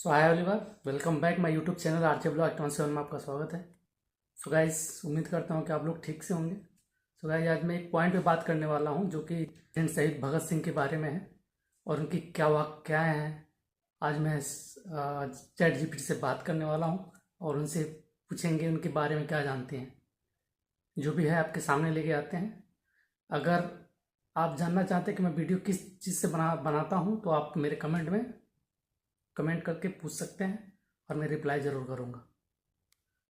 So hi everyone, welcome back my YouTube channel RJ blog 21 में आपका स्वागत है। सो गाइस, उम्मीद करता हूँ कि आप लोग ठीक से होंगे। सो गाइस, आज मैं एक पॉइंट पे बात करने वाला हूँ जो कि शहीद भगत सिंह के बारे में है और उनकी क्या वाक़याएँ हैं। आज मैं चैट जीपीटी से बात करने वाला हूँ और उनसे पूछेंगे उनके बारे में क्या जानते हैं। जो भी है आपके सामने लेके आते हैं। अगर आप जानना चाहते हैं कि मैं वीडियो किस चीज़ से बनाता हूँ तो आप मेरे कमेंट करके पूछ सकते हैं और मैं रिप्लाई ज़रूर करूँगा।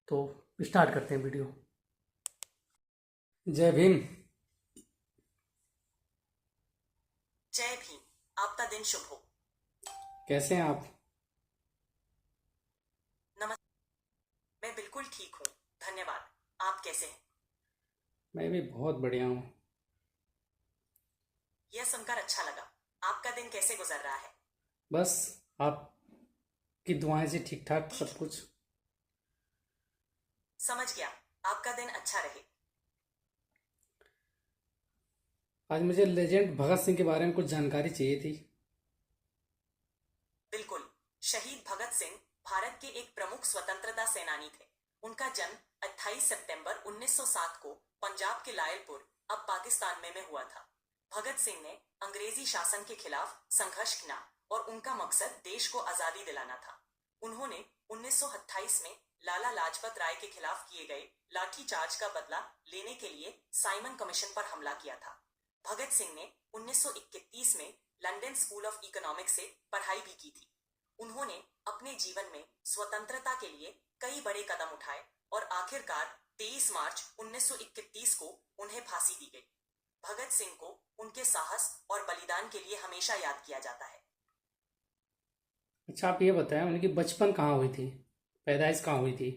तो स्टार्ट करते हैं वीडियो। जय भीम। जय भीम। आपका दिन शुभ हो। कैसे हैं आप? नमस्ते। मैं बिल्कुल ठीक हूँ, धन्यवाद। आप कैसे हैं? मैं भी बहुत बढ़िया हूँ। यह सुनकर अच्छा लगा। आपका दिन कैसे गुजर रहा है? बस आपकी दुआएं से ठीक ठाक सब कुछ। समझ गया। आपका दिन अच्छा रहे। आज मुझे लेजेंड भगत सिंह के बारे में कुछ जानकारी चाहिए थी। बिल्कुल। शहीद भगत सिंह भारत के एक प्रमुख स्वतंत्रता सेनानी थे। उनका जन्म 28 सितंबर 1907 को पंजाब के लायलपुर, अब पाकिस्तान में हुआ था। भगत सिंह ने अंग्रेजी शासन के खिलाफ संघर्ष किया और उनका मकसद देश को आजादी दिलाना था। उन्होंने 1928 में लाला लाजपत राय के खिलाफ किए गए लाठीचार्ज का बदला लेने के लिए साइमन कमीशन पर हमला किया था। भगत सिंह ने 1931 में लंदन स्कूल ऑफ इकोनॉमिक्स से पढ़ाई भी की थी। उन्होंने अपने जीवन में स्वतंत्रता के लिए कई बड़े कदम उठाए और आखिरकार 23 मार्च 1931 को उन्हें फांसी दी गई। भगत सिंह को उनके साहस और बलिदान के लिए हमेशा याद किया जाता है। अच्छा, आप ये बताएं उनकी बचपन कहाँ हुई थी, पैदाइश कहाँ हुई थी?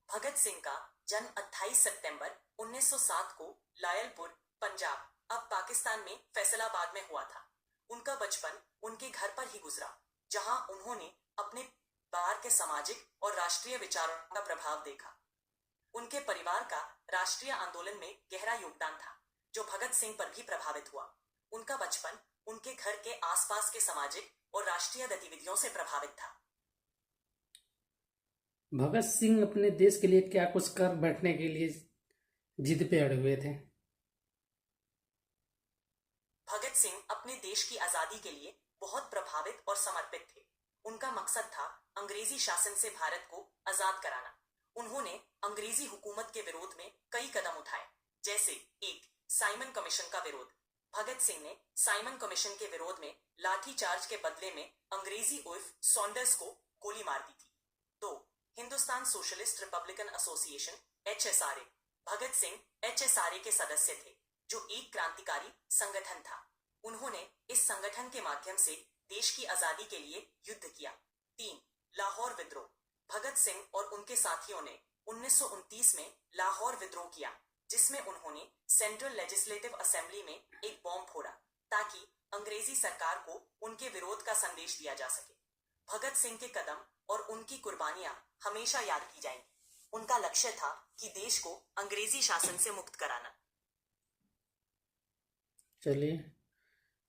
भगत सिंह का जन्म 28 सितंबर 1907 को लायलपुर, पंजाब, अब पाकिस्तान में फैसलाबाद में हुआ था। उनका बचपन उनके घर पर ही गुजरा, जहां उन्होंने अपने बाहर के सामाजिक और राष्ट्रीय विचारों का प्रभाव देखा। उनके परिवार का राष्ट्रीय आंदोलन में गहरा योगदान था, जो भगत सिंह पर भी प्रभावित हुआ। उनका बचपन उनके घर के आसपास के सामाजिक और राष्ट्रीय गतिविधियों से प्रभावित था। भगत सिंह अपने देश के लिए क्या कुछ कर बैठने के लिए जिद पे अड़े हुए थे? भगत सिंह अपने देश की आजादी के लिए बहुत प्रभावित और समर्पित थे। उनका मकसद था अंग्रेजी शासन से भारत को आजाद कराना। उन्होंने अंग्रेजी हुकूमत के विरोध में कई कदम उठाए, जैसे एक, साइमन कमीशन का विरोध। भगत सिंह ने साइमन कमीशन के विरोध में लाठीचार्ज के बदले में अंग्रेजी उर्फ सॉन्डर्स को गोली मार दी थी। 2, Hindustan socialist Republican association HSRA। Bhagat Singh HSRA के सदस्य थे, जो एक क्रांतिकारी संगठन था। उन्होंने इस संगठन के माध्यम से देश की आजादी के लिए युद्ध किया। 3, लाहौर विद्रोह। भगत सिंह और उनके साथियों ने 1929 में लाहौर विद्रोह किया, जिसमें उन्होंने सेंट्रल लेजिस्लेटिव असेंबली में एक बॉम्ब फोड़ा ताकि अंग्रेजी सरकार को उनके विरोध का संदेश दिया जा सके। भगत सिंह के कदम और उनकी कुर्बानियां हमेशा याद की जाएंगी। उनका लक्ष्य था कि देश को अंग्रेजी शासन से मुक्त कराना। चलिए,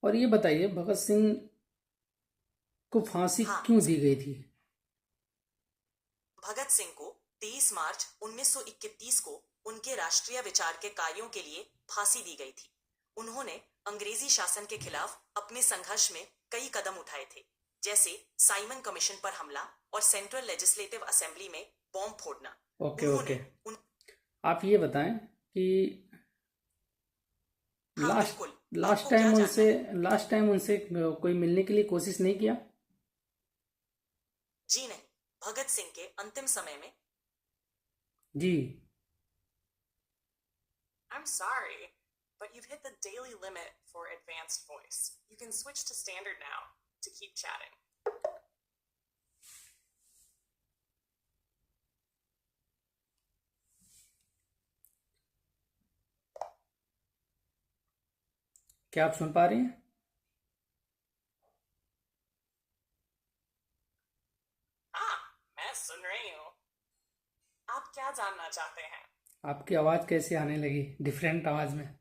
और ये बताइए भगत सिंह को फांसी हाँ, क्यों दी गई थी? भगत सिंह को 23 मार्च 1931 को उनके राष्ट्रीय विचार के कार्यों के लिए फांसी दी गई थी। उन्होंने अंग्रेजी शासन के खिलाफ अपने संघर्ष में कई कदम उठाए थे, जैसे साइमन कमीशन पर हमला और सेंट्रल लेजिस्लेटिव असेंबली में बॉम्ब फोड़ना। ओके। आप ये बताएं कि हाँ, बिल्कुल। लास्ट आपको क्या जानना है? लास्ट टाइम उनसे कोई मिलने के लिए कोशिश नहीं किया? जी नहीं, भगत सिंह के अंतिम समय में। जी। I'm sorry, but you've hit the daily limit for advanced voice. You can switch to standard now to keep chatting. क्या आप सुन पा रही हैं? हाँ, मैं सुन रही हूँ। आप क्या जानना चाहते हैं? आपकी आवाज़ कैसे आने लगी डिफरेंट आवाज़ में?